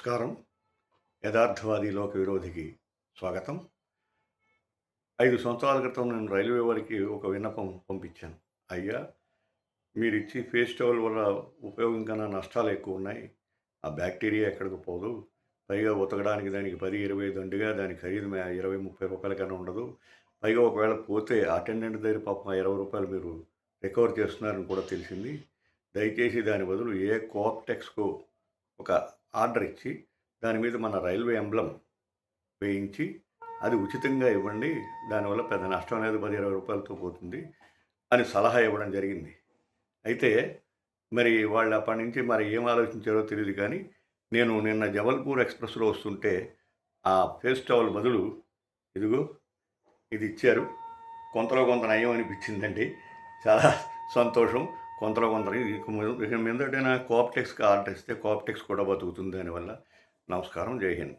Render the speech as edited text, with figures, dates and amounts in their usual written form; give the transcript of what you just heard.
నమస్కారం. యథార్థవాది లోక విరోధికి స్వాగతం. 5 సంవత్సరాల క్రితం నేను రైల్వే వారికి ఒక విన్నపం పంపించాను. అయ్యా! మీరిచ్చే ఫేస్ టవల్ వల్ల ఉపయోగం కన్నా నష్టాలు ఎక్కువున్నాయి. ఆ బ్యాక్టీరియా ఎక్కడికి పోదు. పైగా ఉతకడానికి దానికి 10, 20 దండిగా దాని ఖరీదు 20, 30 కన్నా ఉండదు. పైగా ఒకవేళ పోతే అటెండెంట్ దగ్గర పాపం ఆ రూ. 20 మీరు రికవర్ చేస్తున్నారని కూడా తెలిసింది. దయచేసి దాని బదులు కోఆప్టెక్స్‌కో ఒక ఆర్డర్ ఇచ్చి దాని మీద మన రైల్వే ఎంబ్లమ్ వేయించి అది ఉచితంగా ఇవ్వండి. దానివల్ల పెద్ద నష్టం లేదు. 10, 20 పోతుంది అని సలహా ఇవ్వడం జరిగింది. అయితే మరి వాళ్ళు అప్పటినుంచి మరి ఏం ఆలోచించారో తెలీదు కానీ, నేను నిన్న జబల్పూర్ ఎక్స్‌ప్రెస్‌లో వస్తుంటే ఆ ఫేస్ టవల్ బదులు ఇదిగో ఇది ఇచ్చారు. కొంతలో కొంత నయం అనిపించిందండి. చాలా సంతోషం. కొంతలో కొంత ఇక మీదటైనా కోఆప్టెక్స్‌కి ఆర్డర్ ఇస్తే కోఆప్టెక్స్ కూడా బతుకుతుంది దానివల్ల. నమస్కారం. జై హింద్.